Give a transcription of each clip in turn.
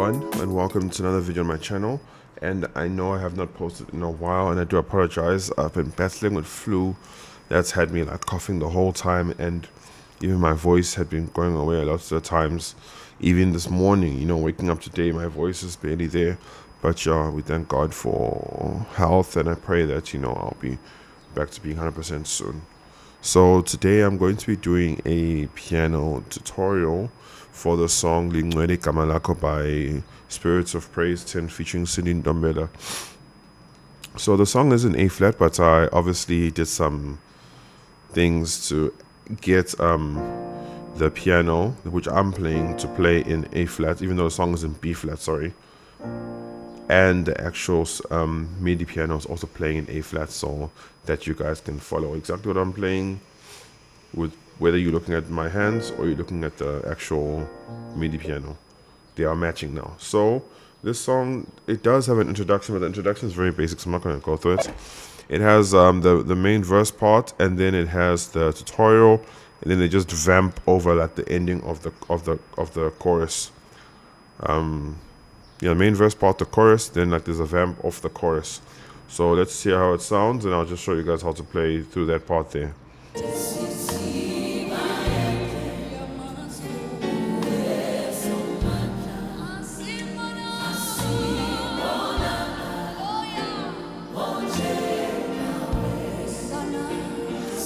everyone, and welcome to another video on my channel. And I know I have not posted in a while, and I do apologize. I've been battling with flu that's had me like coughing the whole time, and even my voice had been going away a lot of the times. Even this morning, waking up today, my voice is barely there. But we thank God for health, and I pray that I'll be back to being 100% soon. So today I'm going to be doing a piano tutorial for the song Lingcwele Igama Lakho by Spirits of Praise 10 featuring Cindy Ndombela. So the song is in A flat, but I obviously did some things to get the piano, which I'm playing, to play in A flat, even though the song is in B flat, sorry. And the actual MIDI piano is also playing in A flat, so that you guys can follow exactly what I'm playing, with whether you're looking at my hands or you're looking at the actual MIDI piano. They are matching now. So this song, it does have an introduction, but the introduction is very basic, so I'm not going to go through it. It has the main verse part, and then it has the tutorial, and then they just vamp over like the ending of the chorus. The main verse part, the chorus, then like there's a vamp of the chorus. So let's see how it sounds, and I'll just show you guys how to play through that part there.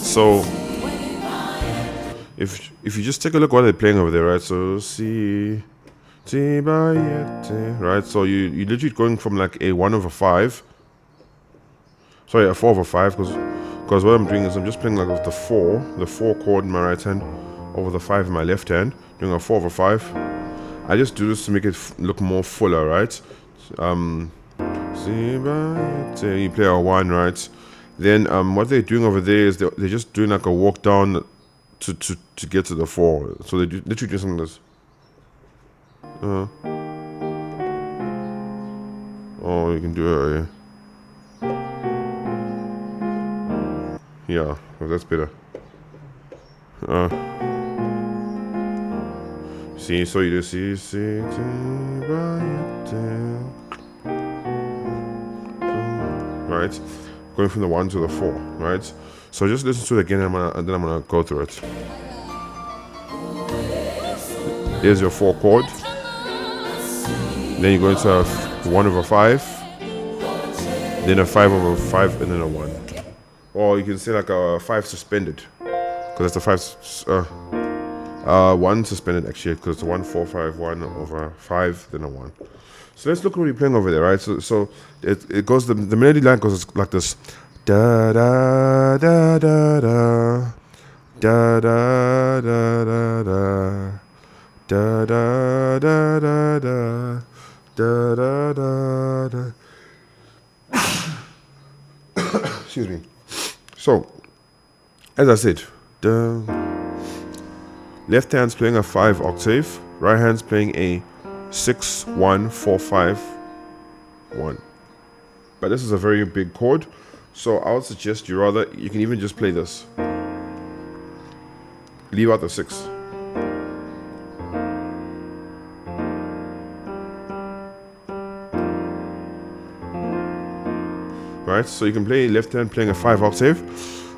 So if you just take a look what they're playing over there, right? So right? So you literally going from like a 1/5, sorry, a 4/5, because what I'm doing is I'm just playing like the 4 chord in my right hand over the 5 in my left hand, doing a 4/5. I just do this to make it look more fuller, right? You play a 1, right? Then what they're doing over there is they're just doing like a walk down to get to the 4. So they literally do something like this. Oh, you can do it. Yeah, well, that's better. See, so you just see, right? Going from the 1 to the 4, right? So just listen to it again, and then I'm gonna go through it. There's your 4 chord. Then you go into a 1/5, then a 5/5, and then a 1. Or you can say like a 5 suspended, because that's the 1 suspended actually, because it's a 1/4/5, 1/5, then a 1. So let's look at what you're playing over there, right? So it goes, the melody line goes like this: da da da da da da da da da da da da da da da da da da. Excuse me. So, as I said, the left hand's playing a 5 octave, right hand's playing a 6/1/4/5 1. But this is a very big chord, so I would suggest you can even just play this. Leave out the 6. Right, so you can play left hand playing a 5 octave,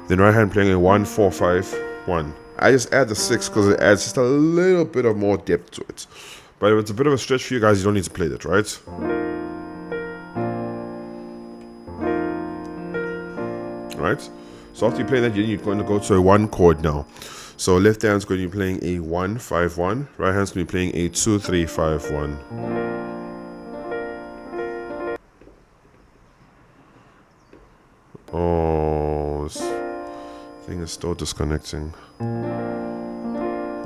then right hand playing a 1/4/5 1. I just add the 6 because it adds just a little bit of more depth to it. But if it's a bit of a stretch for you guys, you don't need to play that, right? Right? So after you play that, you're going to go to a 1 chord now. So left hand's going to be playing a 1/5/1, right hand's going to be playing a 2/3/5/1. Oh, this thing is still disconnecting.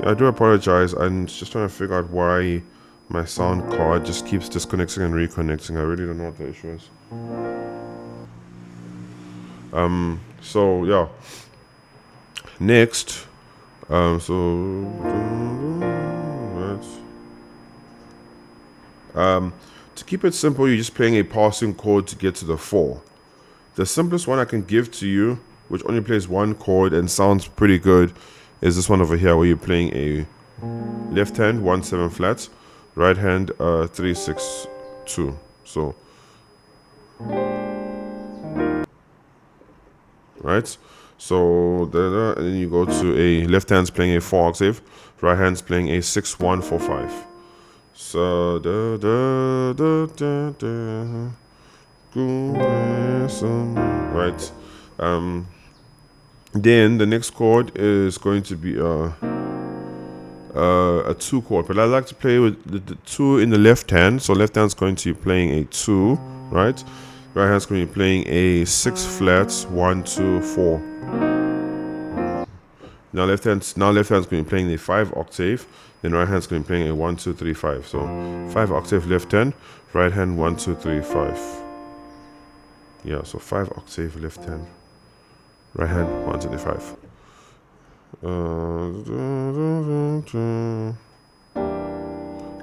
I do apologize. I'm just trying to figure out why my sound card just keeps disconnecting and reconnecting. I really don't know what the issue is. So yeah. Next, to keep it simple, you're just playing a passing chord to get to the 4. The simplest one I can give to you, which only plays 1 chord and sounds pretty good, is this one over here, where you're playing a left hand 1/7 flat, right hand 3 6 2. So right, so and then you go to a left hand's playing a 4 octave, right hand's playing a 6 1 4 5. So right. Then the next chord is going to be a 2 chord, but I like to play with the 2 in the left hand. So left hand's going to be playing a 2, right? Right hand's going to be playing a 6 flat 1 2 4. Now left hand's going to be playing the 5 octave. Then right hand's going to be playing a 1 2 3 5. So 5 octave left hand, right hand 1 2 3 5. Yeah, so 5 octave left hand, right hand 1 2 3 5.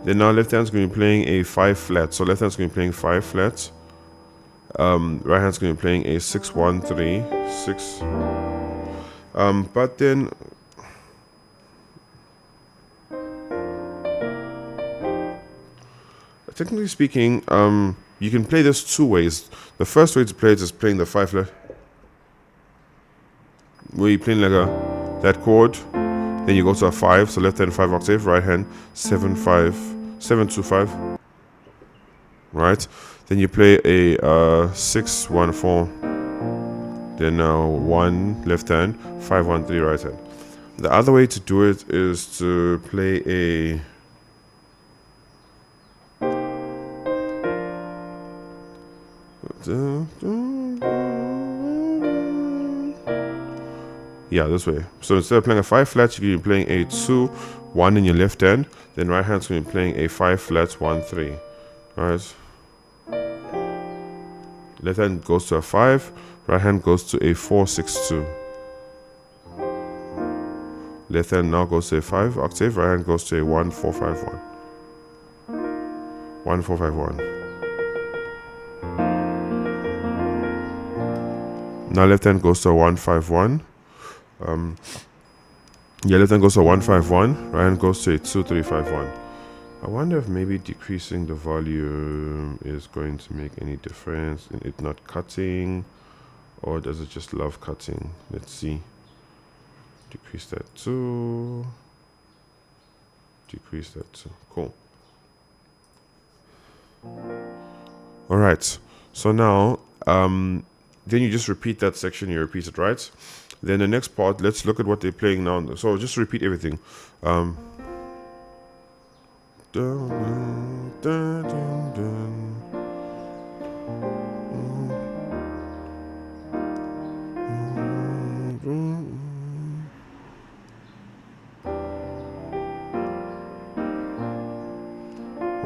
Then now left hand's going to be playing a 5 flat. So left hand's going to be playing 5 flats. Right hand's going to be playing a 6 1 3 6. But then technically speaking, you can play this 2 ways. The first way to play it is playing the 5 flat, where you're playing like that chord, then you go to a 5, so left hand 5 octave, right hand 7 5 7 2 5, right? Then you play a 6 1 4, then 1 left hand 5 1 3 right hand. The other way to do it is to play a this way. So instead of playing a 5 flat, you can be playing a 2 1 in your left hand, then right hand's going to be playing a 5 flat 1 3. Alright, left hand goes to a 5, right hand goes to a 4 6 2. Left hand now goes to a 5 octave, right hand goes to a 1 4 5 1 1 4 5 1. Now left hand goes to a 1 5 1. Left hand goes to a 1 5 1. Right hand goes to a 2 3 5 1. I wonder if maybe decreasing the volume is going to make any difference in it not cutting, or does it just love cutting? Let's see. Decrease that too. Decrease that too. Cool. All right. So now, then you just repeat that section. You repeat it, right? Then the next part, let's look at what they're playing now. So just repeat everything. One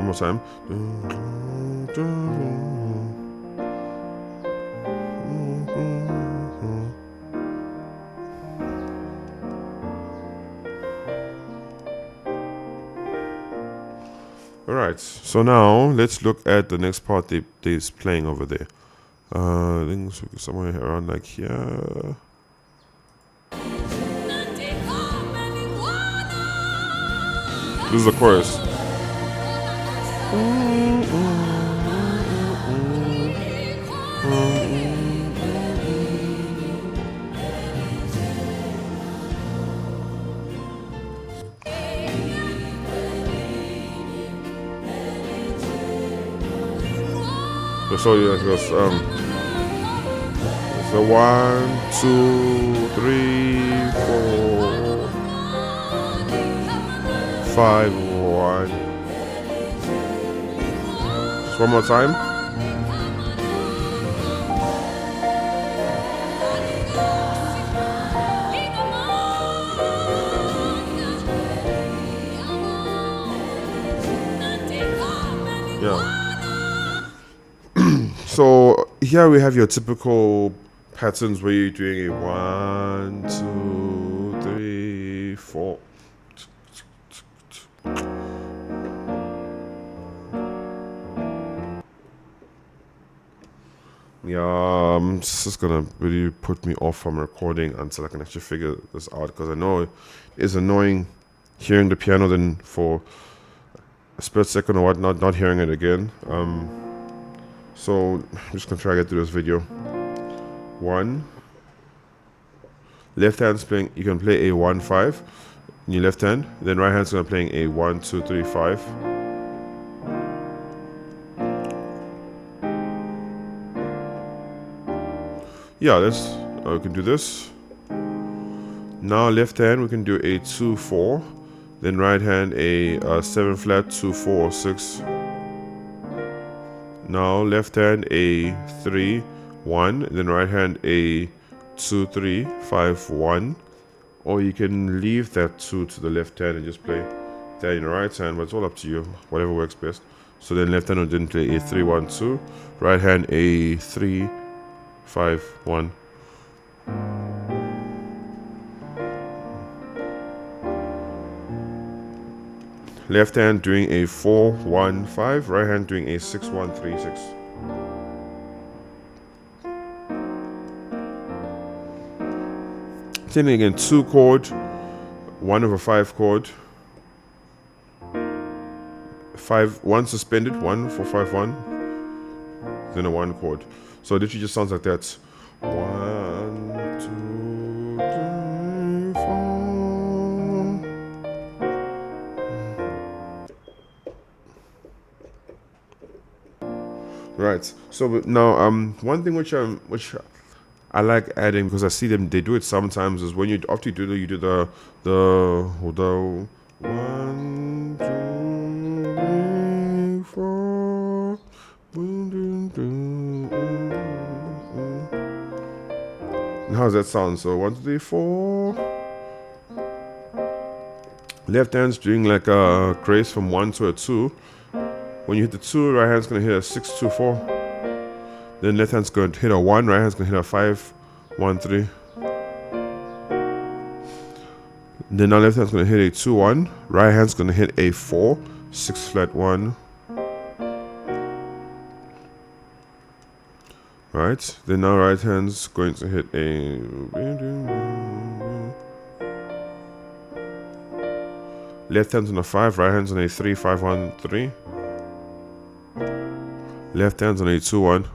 more time. Alright, so now let's look at the next part they's playing over there. I think somewhere around like here. This is the chorus. So yeah, it goes so 1 2 3 4 5 1. Just one more time. Yeah. So here we have your typical patterns where you're doing a 1 2 3 4. Yeah, this is gonna really put me off from recording until I can actually figure this out, because I know it's annoying hearing the piano then for split second or whatnot, not hearing it again. So I'm just gonna try to get through this video. 1. Left hand's playing, you can play a 1-5 in your left hand, then right hand's gonna playing a 1-2-3-5. Yeah, let's we can do this. Now left hand we can do a 2-4, then right hand a 7 flat 2-4 6. Now left hand a 3-1, then right hand a 2-3-5-1, or you can leave that 2 to the left hand and just play that in the right hand, but it's all up to you, whatever works best. So then left hand will then play a 3-1-2, right hand a 3-5-1. Left hand doing a 4-1-5, right hand doing a 6-1-3-6. Same thing again, 2 chord, 1/5 chord, 1 suspended, 1-4-5-1, then a 1 chord. So it literally just sounds like that. 1, 2, 3, 4. Right. So now, one thing which I like adding, because I see them, they do it sometimes, is when you after you do the 1, 2, 3, 4. And how does that sound? So 1, 2, 3, 4. Left hand's doing like a grace from 1 to a 2. When you hit the 2, right hand's gonna hit a 6-2-4. Then left hand's gonna hit a 1, right hand's gonna hit a 5-1-3. Then now left hand's gonna hit a 2-1, right hand's gonna hit a 4-6 flat 1. Right, then now right hand's going to hit a left hand's on a 5, right hand's on a 3-5-1-3. Left hand's on a 2-1.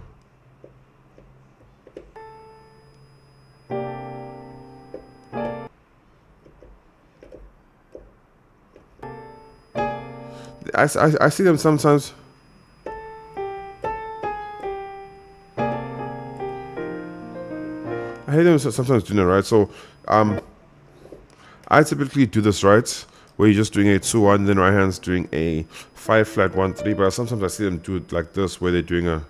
I see them sometimes. I hear them sometimes doing it, right? So I typically do this, right, where you're just doing a 2-1, then right hand's doing a 5 flat 1-3, but sometimes I see them do it like this, where they're doing a.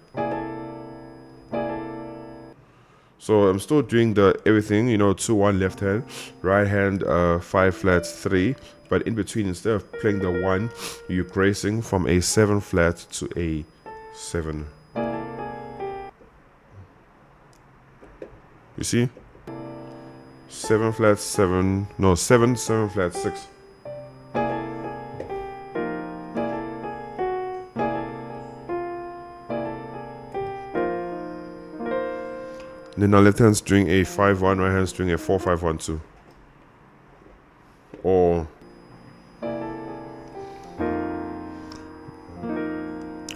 So I'm still doing the everything, 2-1 left hand, right hand 5 flat 3, but in between, instead of playing the 1, you're gracing from a 7 flat to a 7. You see? 7 flat 7, no 7 flat 6. Then now left hand's doing a 5-1, right hand's doing a 4-5-1-2. Or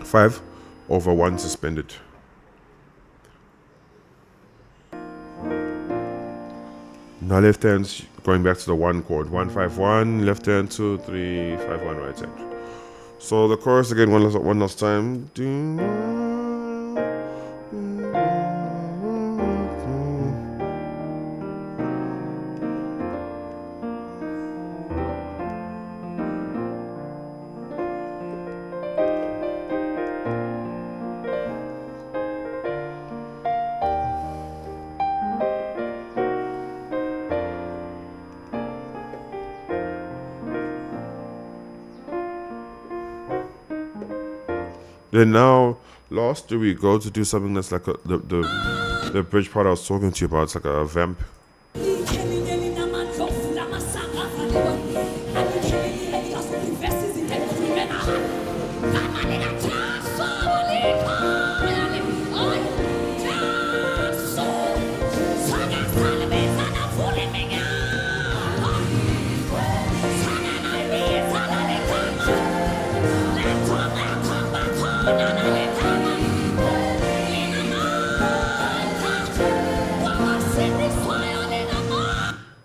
5/1 suspended. Now left hand's going back to the 1 chord. 1-5-1, left hand 2-3-5-1, right hand. So the chorus again one last time. Then now, last we go to do something that's like the bridge part I was talking to you about. It's like a vamp.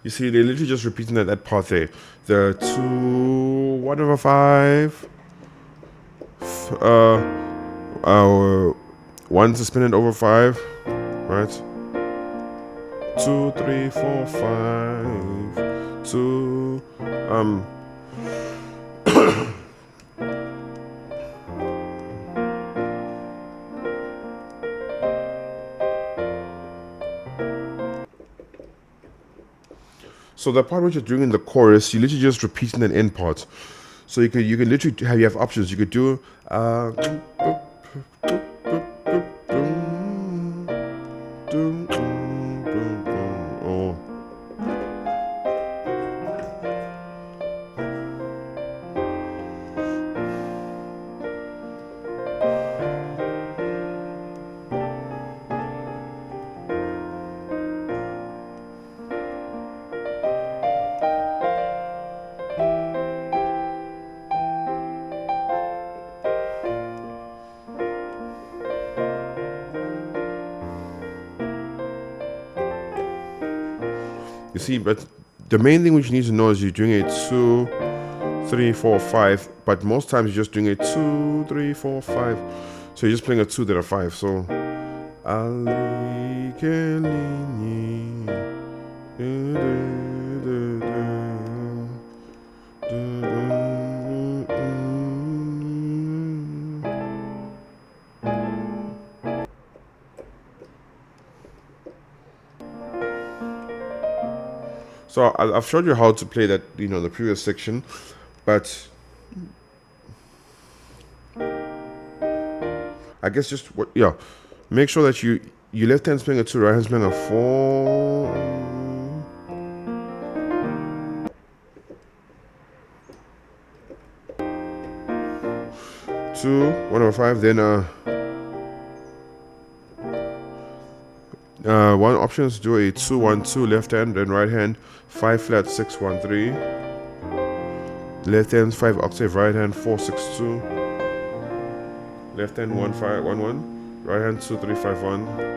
You see, they're literally just repeating that part there. The 2 1 over 5. One's a spin it over 5, right? 2 3 4 5 2 So the part which you're doing in the chorus, you're literally just repeating that end part. So you can literally have options. You could do or you see, but the main thing which you need to know is you're doing it 2 3 4 5, but most times you're just doing it 2 3 4 5. So you're just playing a 2 then a 5. So So I've showed you how to play that, the previous section, but I guess just make sure that you left hand's playing a 2, right hand's playing a 4. 2 1 over 5, then one option is to do a 2 1 2 left hand, then right hand 5 flat 6 1 3, left hand 5 octave, right hand 4 6 2, left hand 1 5 1 1, right hand 2 3 5 1.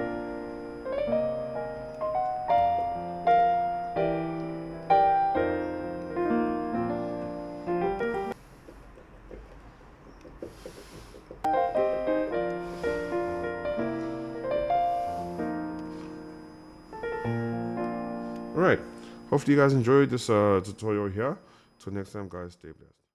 Alright, hopefully you guys enjoyed this tutorial here. Till next time, guys, stay blessed.